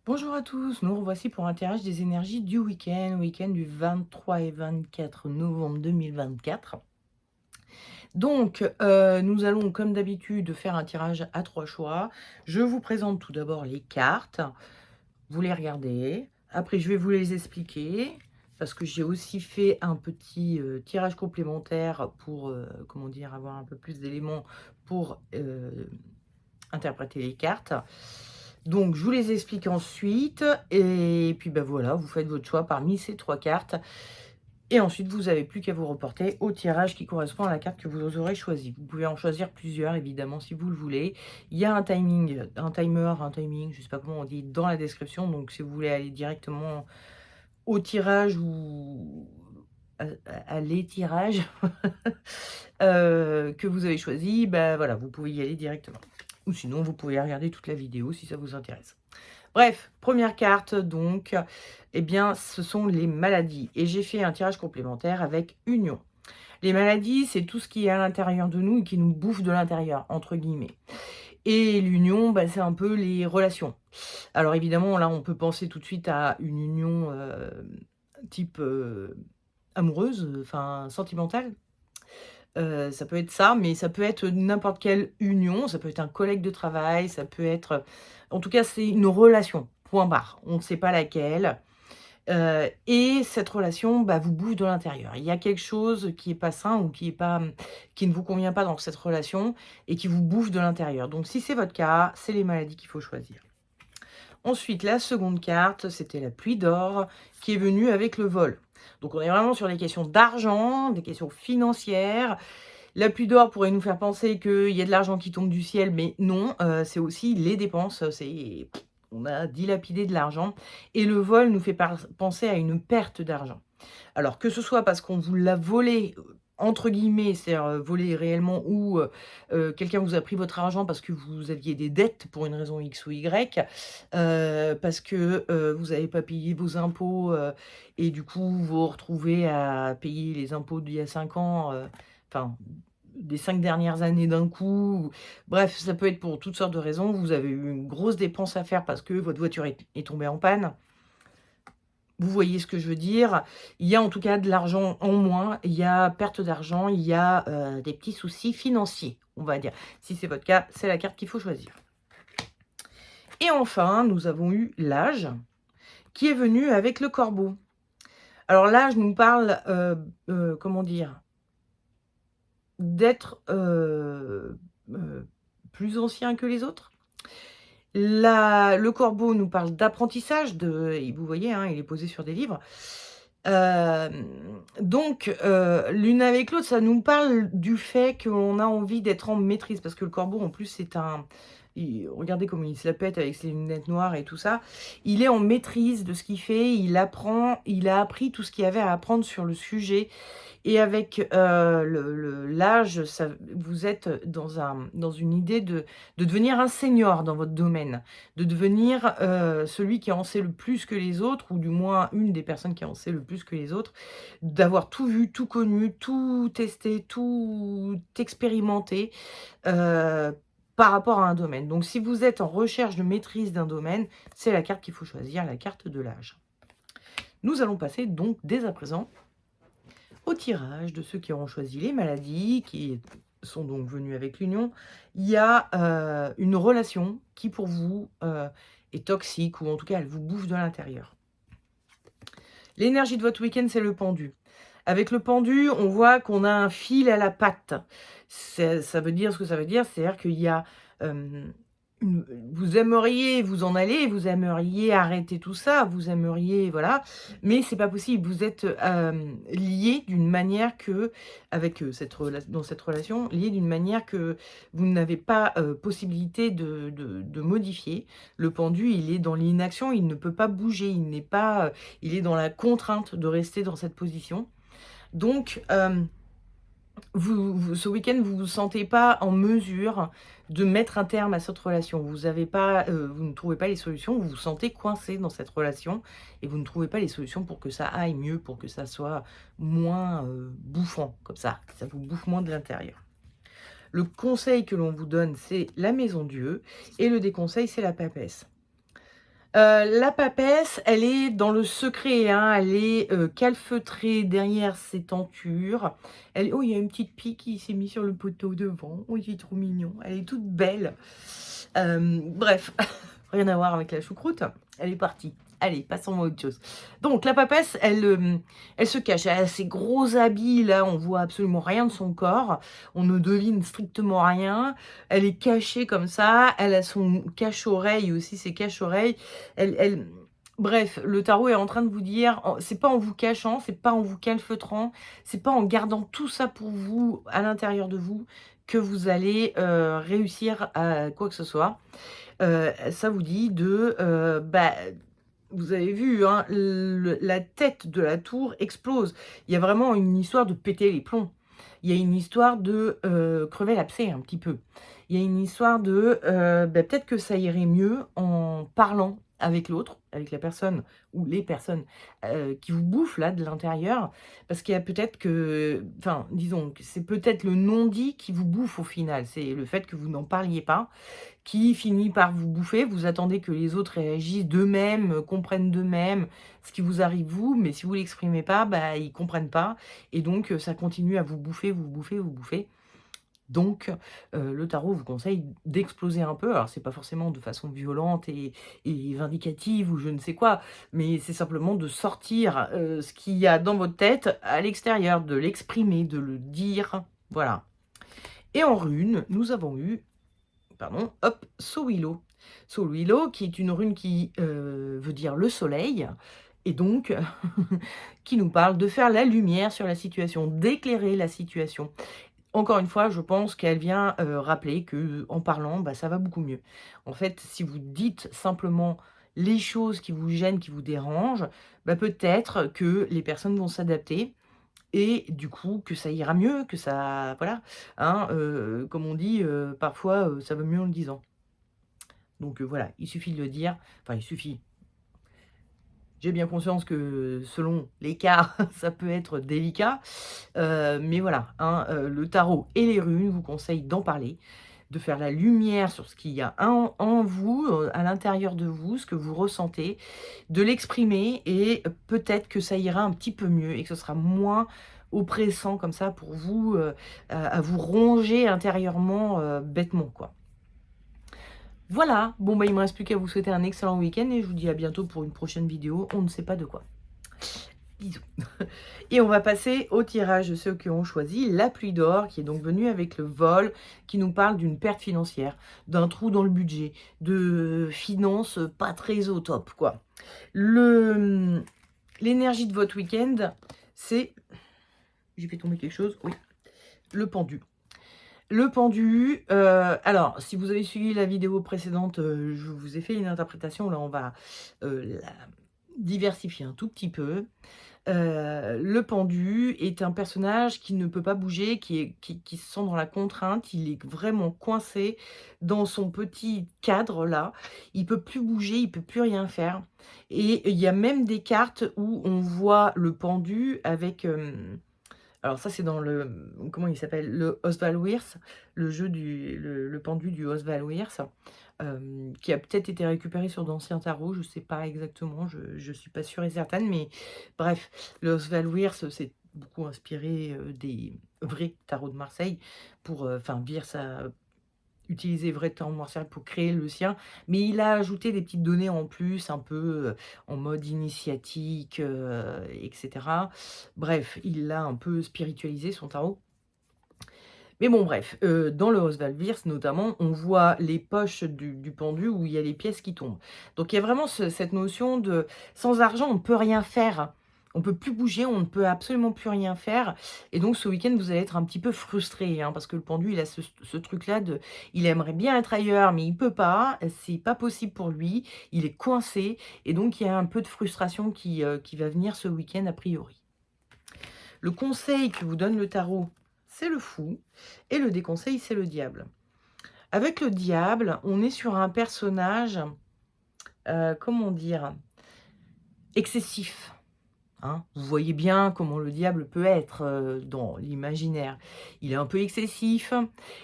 Bonjour à tous, nous revoici pour un tirage des énergies du week-end du 23 et 24 novembre 2024. Donc, nous allons comme d'habitude faire un tirage à 3 choix. Je vous présente tout d'abord les cartes, vous les regardez, après je vais vous les expliquer, parce que j'ai aussi fait un petit, tirage complémentaire pour, comment dire? Avoir un peu plus d'éléments pour, interpréter les cartes. Donc je vous les explique ensuite et puis, bah, voilà, vous faites votre choix parmi ces 3 cartes et ensuite vous avez plus qu'à vous reporter au tirage qui correspond à la carte que vous aurez choisie. Vous pouvez en choisir plusieurs évidemment si vous le voulez. Il y a un timing, un timing, je sais pas comment on dit, dans la description, donc si vous voulez aller directement au tirage ou à les tirages, que vous avez choisi, bah, voilà, vous pouvez y aller directement. Ou sinon vous pouvez regarder toute la vidéo si ça vous intéresse. Bref, première carte donc, eh bien, ce sont les maladies et j'ai fait un tirage complémentaire avec union. Les maladies, c'est tout ce qui est à l'intérieur de nous et qui nous bouffe de l'intérieur, entre guillemets. Et l'union, bah, c'est un peu les relations. Alors évidemment, là, on peut penser tout de suite à une union type amoureuse, enfin sentimentale. Ça peut être ça, mais ça peut être n'importe quelle union, ça peut être un collègue de travail, ça peut être, en tout cas, c'est une relation, point barre. On ne sait pas laquelle, et cette relation, bah, vous bouffe de l'intérieur. Il y a quelque chose qui est pas sain ou qui est pas, qui ne vous convient pas dans cette relation et qui vous bouffe de l'intérieur. Donc si c'est votre cas, c'est les maladies qu'il faut choisir. Ensuite, la seconde carte, c'était la pluie d'or qui est venue avec le vol. Donc on est vraiment sur des questions d'argent, des questions financières. La pluie d'or pourrait nous faire penser qu'il y a de l'argent qui tombe du ciel, mais non, c'est aussi les dépenses, c'est on a dilapidé de l'argent et le vol nous fait penser à une perte d'argent. Alors que ce soit parce qu'on vous l'a volé, entre guillemets, c'est-à-dire, volé réellement ou, quelqu'un vous a pris votre argent parce que vous aviez des dettes pour une raison X ou Y, parce que, vous n'avez pas payé vos impôts, et du coup, vous vous retrouvez à payer les impôts d'il y a 5 ans, enfin, des 5 dernières années d'un coup. Bref, ça peut être pour toutes sortes de raisons. Vous avez eu une grosse dépense à faire parce que votre voiture est tombée en panne. Vous voyez ce que je veux dire? Il y a en tout cas de l'argent en moins, il y a perte d'argent, il y a, des petits soucis financiers, on va dire. Si c'est votre cas, c'est la carte qu'il faut choisir. Et enfin, nous avons eu l'âge, qui est venu avec le corbeau. Alors l'âge nous parle, comment dire? D'être, plus ancien que les autres. Le corbeau nous parle d'apprentissage, et vous voyez, hein, il est posé sur des livres. Donc l'une avec l'autre, ça nous parle du fait qu'on a envie d'être en maîtrise parce que le corbeau, en plus, c'est un regardez comment il se la pète avec ses lunettes noires et tout ça. Il est en maîtrise de ce qu'il fait, il a appris tout ce qu'il y avait à apprendre sur le sujet et avec, l'âge, ça vous êtes dans une idée de devenir un senior dans votre domaine, de devenir, celui qui en sait le plus que les autres ou du moins une des personnes qui en sait le plus que les autres, d'avoir tout vu, tout connu, tout testé, tout expérimenté, par rapport à un domaine. Donc si vous êtes en recherche de maîtrise d'un domaine, c'est la carte qu'il faut choisir, la carte de l'âge. Nous allons passer donc dès à présent au tirage de ceux qui auront choisi les maladies, qui sont donc venus avec l'union. Il y a, une relation qui pour vous, est toxique ou en tout cas elle vous bouffe de l'intérieur. L'énergie de votre week-end, c'est le pendu. Avec le pendu, on voit qu'on a un fil à la patte. Ça veut dire ce que ça veut dire, c'est-à-dire qu'il y a, une vous aimeriez vous en aller, vous aimeriez arrêter tout ça, vous aimeriez voilà, mais c'est pas possible. Vous êtes, liés d'une manière que avec, dans cette relation, liés d'une manière que vous n'avez pas, possibilité de modifier. Le pendu, il est dans l'inaction, il ne peut pas bouger, il n'est pas, il est dans la contrainte de rester dans cette position. Donc, ce week-end, vous vous sentez pas en mesure de mettre un terme à cette relation. Vous avez pas, vous ne trouvez pas les solutions, vous vous sentez coincé dans cette relation et vous ne trouvez pas les solutions pour que ça aille mieux, pour que ça soit moins, bouffant comme que ça vous bouffe moins de l'intérieur. Le conseil que l'on vous donne, c'est la maison Dieu et le déconseil, c'est la papesse. La papesse, elle est dans le secret, hein, elle est, calfeutrée derrière ses tentures. Elle oh, il y a une petite pie qui s'est mise sur le poteau devant. Oh, il est trop mignon. Elle est toute belle. Bref, rien à voir avec la choucroute. Elle est partie. Allez, passons à autre chose. Donc la papesse, elle se cache. Elle a ses gros habits, là, on voit absolument rien de son corps. On ne devine strictement rien. Elle est cachée comme ça. Elle a son cache-oreille aussi, ses cache-oreilles. Elle bref, le tarot est en train de vous dire, c'est pas en vous cachant, c'est pas en vous calfeutrant, c'est pas en gardant tout ça pour vous, à l'intérieur de vous, que vous allez, réussir à quoi que ce soit. Ça vous dit de, bah, vous avez vu, hein, la tête de la tour explose. Il y a vraiment une histoire de péter les plombs. Il y a une histoire de, crever l'abcès un petit peu. Il y a une histoire de, bah, peut-être que ça irait mieux en parlant avec l'autre, avec la personne ou les personnes, qui vous bouffent là de l'intérieur. Parce qu'il y a peut-être que enfin, disons que c'est peut-être le non-dit qui vous bouffe au final. C'est le fait que vous n'en parliez pas qui finit par vous bouffer. Vous attendez que les autres réagissent d'eux-mêmes, comprennent d'eux-mêmes ce qui vous arrive vous, mais si vous l'exprimez pas, bah, ils comprennent pas et donc ça continue à vous bouffer, vous bouffer, vous bouffer. Donc le tarot vous conseille d'exploser un peu. Alors c'est pas forcément de façon violente et vindicative ou je ne sais quoi, mais c'est simplement de sortir, ce qu'il y a dans votre tête à l'extérieur, de l'exprimer, de le dire, voilà. Et en rune, nous avons eu pardon, hop, Sowilo. Sowilo, qui est une rune qui veut dire le soleil, et donc qui nous parle de faire la lumière sur la situation, d'éclairer la situation. Encore une fois, je pense qu'elle vient rappeler que en parlant, bah, ça va beaucoup mieux. En fait, si vous dites simplement les choses qui vous gênent, qui vous dérangent, bah, peut-être que les personnes vont s'adapter et du coup, que ça ira mieux, que ça voilà, hein, comme on dit, parfois, ça va mieux en le disant. Donc voilà, il suffit de le dire, enfin il suffit. J'ai bien conscience que selon les cas, ça peut être délicat, mais voilà, hein, le tarot et les runes vous conseillent d'en parler, de faire la lumière sur ce qu'il y a en vous, à l'intérieur de vous, ce que vous ressentez, de l'exprimer et peut-être que ça ira un petit peu mieux et que ce sera moins oppressant comme ça pour vous, à vous ronger intérieurement, bêtement, quoi. Voilà, bon bah il me reste plus qu'à vous souhaiter un excellent week-end et je vous dis à bientôt pour une prochaine vidéo, on ne sait pas de quoi. Bisous. Et on va passer au tirage de ceux qui ont choisi la pluie d'or, qui est donc venue avec le vol, qui nous parle d'une perte financière, d'un trou dans le budget, de finances pas très au top, quoi. L'énergie de votre week-end, c'est... J'ai fait tomber quelque chose, oui. Le pendu. Le pendu, alors si vous avez suivi la vidéo précédente, je vous ai fait une interprétation. Là, on va, la diversifier un tout petit peu. Le pendu est un personnage qui ne peut pas bouger, qui se sent dans la contrainte. Il est vraiment coincé dans son petit cadre là. Il peut plus bouger, il peut plus rien faire et il y a même des cartes où on voit le pendu avec, alors ça, c'est dans le comment il s'appelle? Le Oswald Wirth, le jeu le pendu du Oswald Wirth, qui a peut-être été récupéré sur d'anciens tarots, je ne sais pas exactement, je ne suis pas sûre et certaine, mais bref, le Oswald Wirth s'est beaucoup inspiré, des vrais tarots de Marseille pour, enfin Wirth a utiliser vrai temps martial pour créer le sien, mais il a ajouté des petites données en plus, un peu, en mode initiatique, et cetera. Bref, il l'a un peu spiritualisé son tarot. Mais bon bref, dans le Oswald Wirth notamment, on voit les poches du pendu où il y a les pièces qui tombent. Donc il y a vraiment cette notion de sans argent, on ne peut rien faire. On ne peut plus bouger, on ne peut absolument plus rien faire. Et donc ce week-end, vous allez être un petit peu frustré, hein, parce que le pendu, il a ce truc-là de, il aimerait bien être ailleurs, mais il peut pas. C'est pas possible pour lui. Il est coincé, et donc il y a un peu de frustration qui va venir ce week-end a priori. Le conseil que vous donne le tarot, c'est le fou, et le déconseil, c'est le diable. Avec le diable, on est sur un personnage, comment dire, excessif. hein. Vous voyez bien comment le diable peut être, dans l'imaginaire. Il est un peu excessif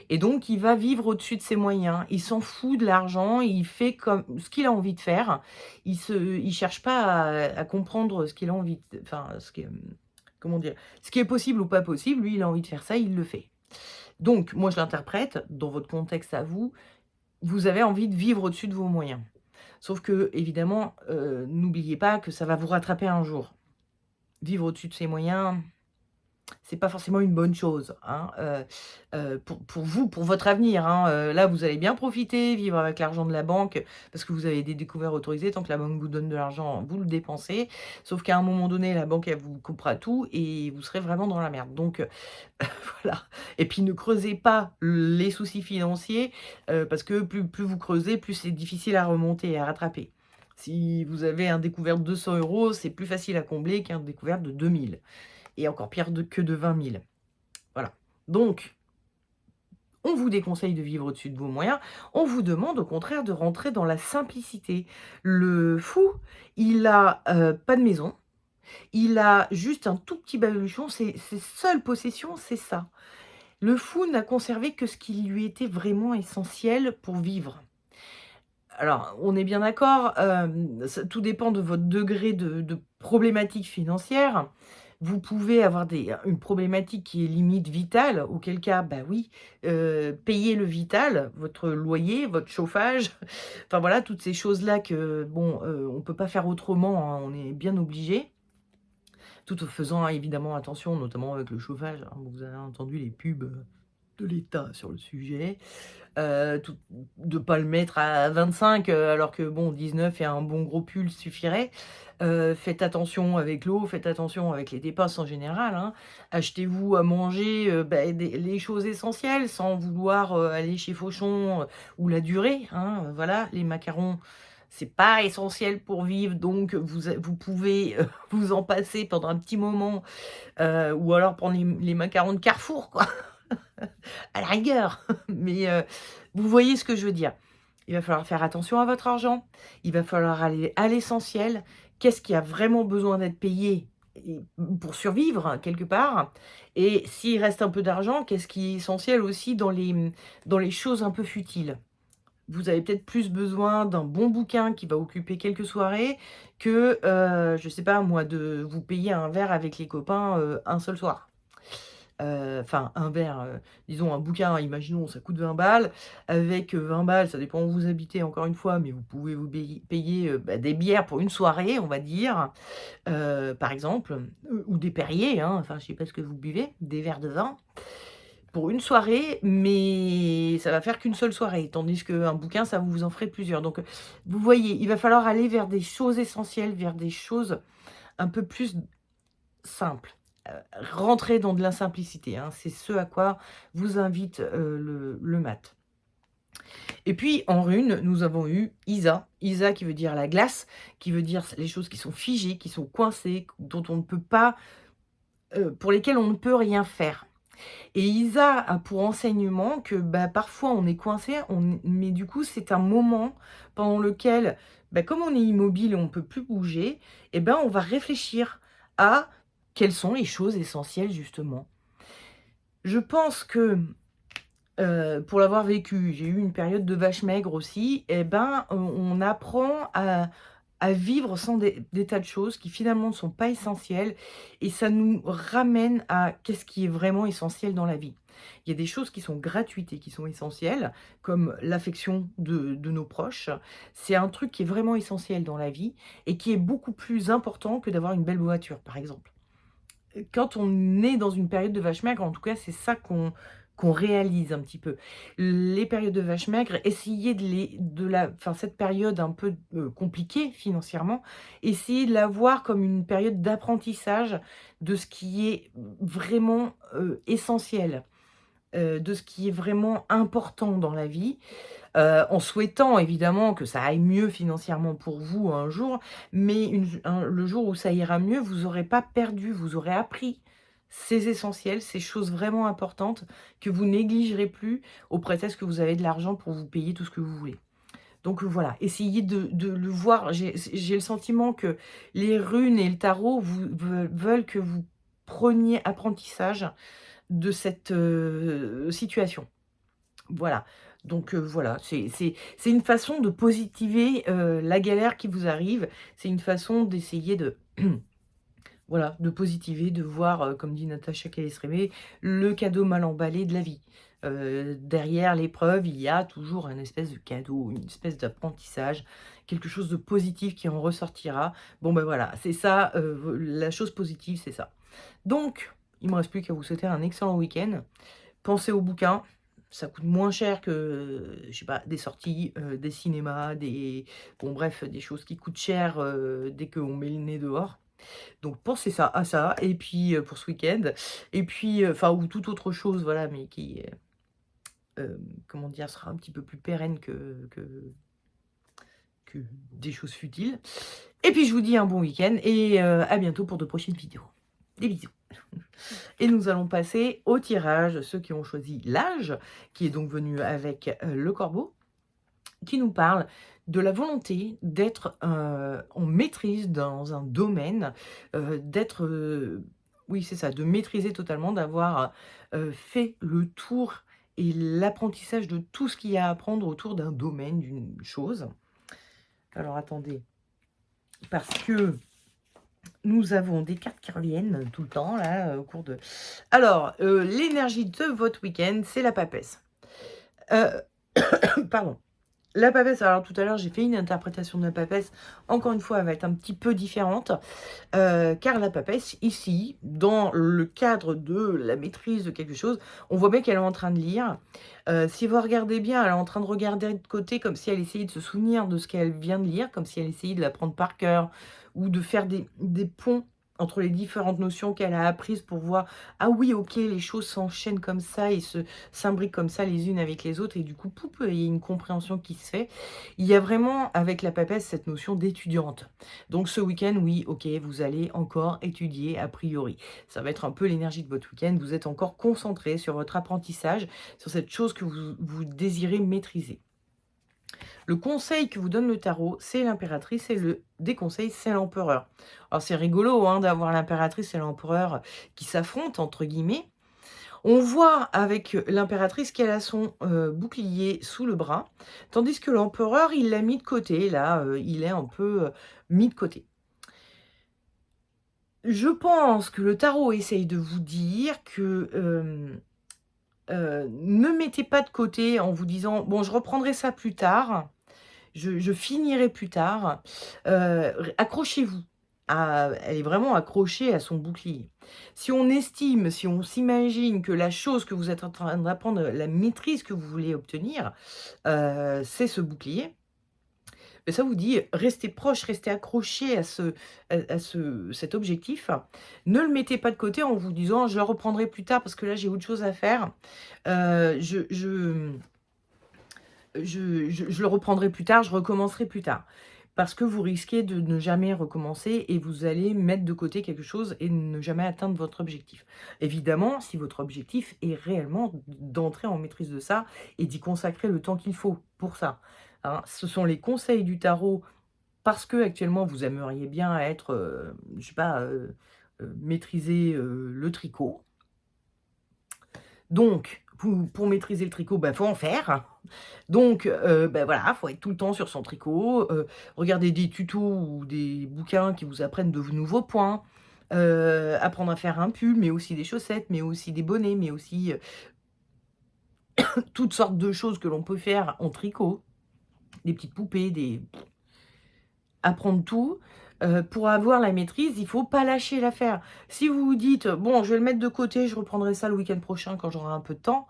et donc il va vivre au-dessus de ses moyens. Il s'en fout de l'argent, il fait comme ce qu'il a envie de faire. Il cherche pas à comprendre ce qu'il a envie de enfin, ce qui est, comment dire? Ce qui est possible ou pas possible, lui, il a envie de faire ça, il le fait. Donc moi, je l'interprète dans votre contexte à vous, vous avez envie de vivre au-dessus de vos moyens. Sauf que évidemment, n'oubliez pas que ça va vous rattraper un jour. Vivre au-dessus de ses moyens, c'est pas forcément une bonne chose, hein, pour vous, pour votre avenir, hein, là, vous allez bien profiter, vivre avec l'argent de la banque, parce que vous avez des découvertes autorisées. Tant que la banque vous donne de l'argent, vous le dépensez. Sauf qu'à un moment donné, la banque, elle vous coupera tout et vous serez vraiment dans la merde. Donc, voilà. Et puis ne creusez pas les soucis financiers, parce que plus vous creusez, plus c'est difficile à remonter et à rattraper. Si vous avez un découvert de 200 €, c'est plus facile à combler qu'un découvert de 2 000 et encore pire que de 20 000. Voilà. Donc, on vous déconseille de vivre au-dessus de vos moyens. On vous demande au contraire de rentrer dans la simplicité. Le fou, il a, pas de maison, il a juste un tout petit baluchon, ses seules possessions, c'est ça. Le fou n'a conservé que ce qui lui était vraiment essentiel pour vivre. Alors, on est bien d'accord, ça tout dépend de votre degré de problématique financière. Vous pouvez avoir une problématique qui est limite vitale, auquel cas, bah oui, payez le vital, votre loyer, votre chauffage, enfin voilà, toutes ces choses-là que bon, on peut pas faire autrement, hein, on est bien obligé. Tout en faisant évidemment attention, notamment avec le chauffage, hein. Vous avez entendu les pubs, de l'État sur le sujet. Tout de pas le mettre à 25, alors que bon 19 et un bon gros pull suffirait. Faites attention avec l'eau, faites attention avec les dépenses en général, hein. Achetez-vous à manger, des les choses essentielles sans vouloir, aller chez Fauchon, ou la durée, hein, voilà. Les macarons, c'est pas essentiel pour vivre, donc vous pouvez, vous en passer pendant un petit moment, ou alors prendre les macarons de Carrefour, quoi. À la rigueur, mais vous voyez ce que je veux dire. Il va falloir faire attention à votre argent, il va falloir aller à l'essentiel. Qu'est-ce qui a vraiment besoin d'être payé et pour survivre hein, quelque part? Et s'il reste un peu d'argent, qu'est-ce qui est essentiel aussi dans les choses un peu futiles? Vous avez peut-être plus besoin d'un bon bouquin qui va occuper quelques soirées que, je sais pas moi, de vous payer un verre avec les copains, un seul soir. Enfin un verre, disons un bouquin, imaginons ça coûte 20 balles. Avec, 20 balles, ça dépend où vous habitez encore une fois, mais vous pouvez vous payer, des bières pour une soirée, on va dire, par exemple, ou des Perrier, hein, enfin je sais pas ce que vous buvez, des verres de vin pour une soirée, mais ça va faire qu'une seule soirée. Tandis qu'un bouquin, ça vous en ferait plusieurs. Donc, vous voyez, il va falloir aller vers des choses essentielles, vers des choses un peu plus simples. Rentrer dans de la simplicité, hein, c'est ce à quoi vous invite, le mat. Et puis en rune, nous avons eu Isa. Isa qui veut dire la glace, qui veut dire les choses qui sont figées, qui sont coincées, dont on ne peut pas, pour lesquelles on ne peut rien faire. Et Isa a pour enseignement que, bah, parfois on est coincé, mais du coup c'est un moment pendant lequel, bah, comme on est immobile et on ne peut plus bouger, et ben, on va réfléchir à quelles sont les choses essentielles justement. Je pense que, pour l'avoir vécu, j'ai eu une période de vache maigre aussi, et ben, on apprend à vivre sans des tas de choses qui finalement ne sont pas essentielles et ça nous ramène à qu'est-ce qui est vraiment essentiel dans la vie. Il y a des choses qui sont gratuites et qui sont essentielles, comme l'affection de nos proches. C'est un truc qui est vraiment essentiel dans la vie et qui est beaucoup plus important que d'avoir une belle voiture, par exemple. Quand on est dans une période de vache maigre, en tout cas, c'est ça qu'on réalise un petit peu. Les périodes de vache maigre, essayez cette période un peu, compliquée financièrement, essayez de la voir comme une période d'apprentissage de ce qui est vraiment, essentiel, de ce qui est vraiment important dans la vie. En souhaitant évidemment que ça aille mieux financièrement pour vous un jour, mais le jour où ça ira mieux, vous n'aurez pas perdu, vous aurez appris ces essentiels, ces choses vraiment importantes que vous négligerez plus au prétexte que vous avez de l'argent pour vous payer tout ce que vous voulez. Donc voilà, essayez de le voir. J'ai le sentiment que les runes et le tarot veulent que vous preniez apprentissage de cette, situation. Voilà, donc voilà, c'est une façon de positiver, la galère qui vous arrive. C'est une façon d'essayer de voilà, de positiver, de voir, comme dit Natacha Calle-Strémé, le cadeau mal emballé de la vie. Derrière l'épreuve, il y a toujours un espèce de cadeau, une espèce d'apprentissage, quelque chose de positif qui en ressortira. Bon, ben voilà, c'est ça, la chose positive, c'est ça. Donc, il ne me reste plus qu'à vous souhaiter un excellent week-end. Pensez aux bouquins, ça coûte moins cher que, je sais pas, des sorties, des cinémas, bon bref, des choses qui coûtent cher, dès qu'on met le nez dehors. Donc pensez à ça et puis, pour ce week-end et puis, enfin ou toute autre chose, voilà, mais qui, comment dire? Sera un petit peu plus pérenne que des choses futiles. Et puis je vous dis un bon week-end et à bientôt pour de prochaines vidéos. Des bisous. Et nous allons passer au tirage, ceux qui ont choisi l'âge, qui est donc venu avec, le corbeau, qui nous parle de la volonté d'être, en maîtrise dans un domaine, d'être, oui c'est ça, de maîtriser totalement, d'avoir, fait le tour et l'apprentissage de tout ce qu'il y a à apprendre autour d'un domaine, d'une chose. Alors attendez, parce que nous avons des cartes qui reviennent tout le temps là, au cours de... Alors, l'énergie de votre week-end, c'est la papesse. Pardon. La papesse, alors tout à l'heure, j'ai fait une interprétation de la papesse. Encore une fois, elle va être un petit peu différente. Car la papesse, ici, dans le cadre de la maîtrise de quelque chose, on voit bien qu'elle est en train de lire. Si vous regardez bien, elle est en train de regarder de côté comme si elle essayait de se souvenir de ce qu'elle vient de lire, comme si elle essayait de l'apprendre par cœur ou de faire des ponts entre les différentes notions qu'elle a apprises pour voir, ah oui, ok, les choses s'enchaînent comme ça et s'imbriquent comme ça les unes avec les autres, et du coup, poup, il y a une compréhension qui se fait. Il y a vraiment, avec la papesse, cette notion d'étudiante. Donc ce week-end, oui, ok, vous allez encore étudier a priori. Ça va être un peu l'énergie de votre week-end. Vous êtes encore concentré sur votre apprentissage, sur cette chose que vous désirez maîtriser. Le conseil que vous donne le tarot, c'est l'impératrice, et le déconseil, c'est l'empereur. Alors c'est rigolo hein, d'avoir l'impératrice et l'empereur qui s'affrontent, entre guillemets. On voit avec l'impératrice qu'elle a son bouclier sous le bras, tandis que l'empereur, il l'a mis de côté, là, il est un peu mis de côté. Je pense que le tarot essaye de vous dire que ne mettez pas de côté en vous disant « bon, je reprendrai ça plus tard ». Je finirai plus tard. Accrochez-vous. Elle est vraiment accrochée à son bouclier. Si on estime, si on s'imagine que la chose que vous êtes en train d'apprendre, la maîtrise que vous voulez obtenir, c'est ce bouclier, mais ça vous dit, restez proche, restez accroché à cet objectif. Ne le mettez pas de côté en vous disant, je le reprendrai plus tard parce que là, j'ai autre chose à faire. Je le reprendrai plus tard, je recommencerai plus tard. Parce que vous risquez de ne jamais recommencer et vous allez mettre de côté quelque chose et ne jamais atteindre votre objectif. Évidemment, si votre objectif est réellement d'entrer en maîtrise de ça et d'y consacrer le temps qu'il faut pour ça. Hein, ce sont les conseils du tarot parce que actuellement vous aimeriez bien être, je sais pas, maîtriser le tricot. Donc, pour maîtriser le tricot, faut en faire. Donc, voilà, faut être tout le temps sur son tricot, regarder des tutos ou des bouquins qui vous apprennent de nouveaux points, apprendre à faire un pull, mais aussi des chaussettes, mais aussi des bonnets, mais aussi toutes sortes de choses que l'on peut faire en tricot, des petites poupées, apprendre tout. Pour avoir la maîtrise, il faut pas lâcher l'affaire. Si vous vous dites, bon, je vais le mettre de côté, je reprendrai ça le week-end prochain quand j'aurai un peu de temps,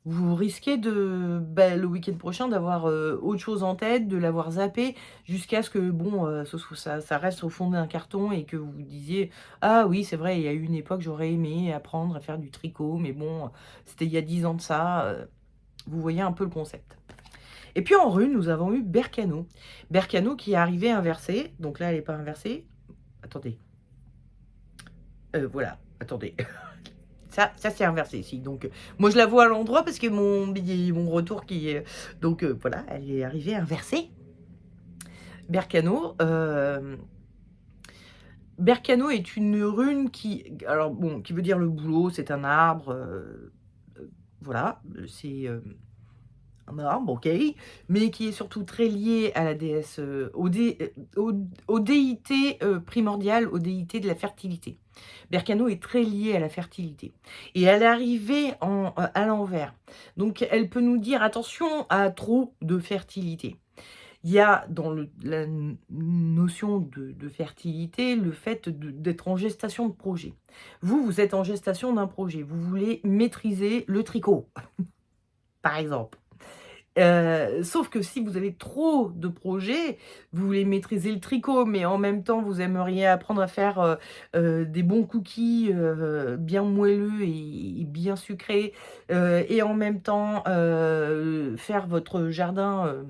vous risquez le week-end prochain d'avoir autre chose en tête, de l'avoir zappé, jusqu'à ce que bon, ça reste au fond d'un carton et que vous vous disiez « Ah oui, c'est vrai, il y a eu une époque, j'aurais aimé apprendre à faire du tricot, mais bon, c'était il y a 10 ans de ça. » Vous voyez un peu le concept. Et puis en rune, nous avons eu Berkano. Berkano qui est arrivé inversé. Donc là, elle n'est pas inversée. Attendez. Voilà, attendez. Ça c'est inversé ici. Donc, moi, je la vois à l'endroit parce que mon retour qui est donc, voilà, elle est arrivée inversée. Berkano, Berkano est une rune qui alors bon, qui veut dire le boulot, c'est un arbre, voilà, c'est, un arbre, OK, mais qui est surtout très lié à la déesse, aux déités, primordiales, aux déités de la fertilité. Berkano est très liée à la fertilité et elle est arrivée à l'envers. Donc elle peut nous dire: «Attention à trop de fertilité». Il y a dans la notion de fertilité, le fait d'être en gestation de projet. Vous êtes en gestation d'un projet, vous voulez maîtriser le tricot, par exemple. Sauf que si vous avez trop de projets, vous voulez maîtriser le tricot, mais en même temps, vous aimeriez apprendre à faire, des bons cookies, bien moelleux et bien sucrés, et en même temps, faire votre jardin,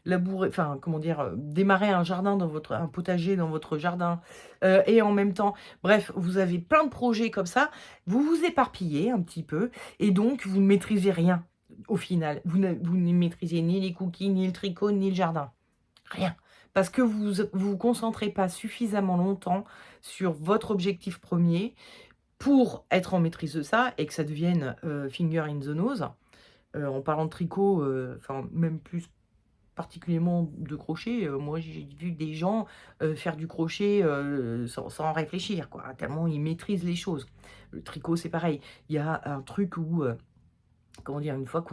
labourer enfin, comment dire? Démarrer un potager dans votre jardin, et en même temps bref, vous avez plein de projets comme ça, vous vous éparpillez un petit peu et donc vous ne maîtrisez rien. Au final, vous ne maîtrisez ni les cookies, ni le tricot, ni le jardin. Rien. Parce que vous concentrez pas suffisamment longtemps sur votre objectif premier pour être en maîtrise de ça et que ça devienne, finger in the nose. En parlant de tricot, enfin même plus particulièrement de crochet, moi j'ai vu des gens, faire du crochet, sans réfléchir quoi, tellement ils maîtrisent les choses. Le tricot, c'est pareil. Il y a un truc où, comment dire? Une fois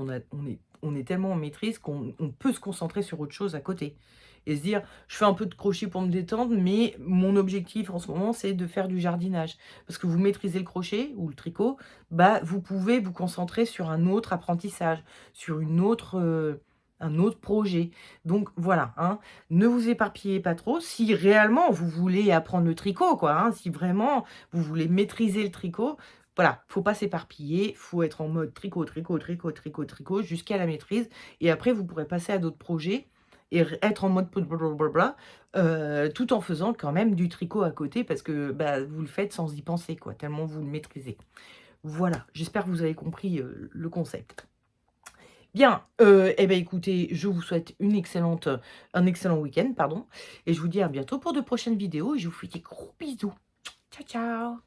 on est tellement en maîtrise qu'on peut se concentrer sur autre chose à côté et se dire: «Je fais un peu de crochet pour me détendre, mais mon objectif en ce moment, c'est de faire du jardinage». Parce que vous maîtrisez le crochet ou le tricot, bah, vous pouvez vous concentrer sur un autre apprentissage, sur un autre projet. Donc voilà, hein, ne vous éparpillez pas trop. Si réellement vous voulez apprendre le tricot quoi, hein, si vraiment vous voulez maîtriser le tricot, voilà, faut pas s'éparpiller, faut être en mode tricot, tricot, tricot, tricot, tricot jusqu'à la maîtrise et après vous pourrez passer à d'autres projets et être en mode blablabla, tout en faisant quand même du tricot à côté parce que, bah, vous le faites sans y penser quoi, tellement vous le maîtrisez. Voilà, j'espère que vous avez compris, le concept. Bien, et bah, écoutez, je vous souhaite un excellent week-end, pardon et je vous dis à bientôt pour de prochaines vidéos et je vous fais des gros bisous. Ciao, ciao.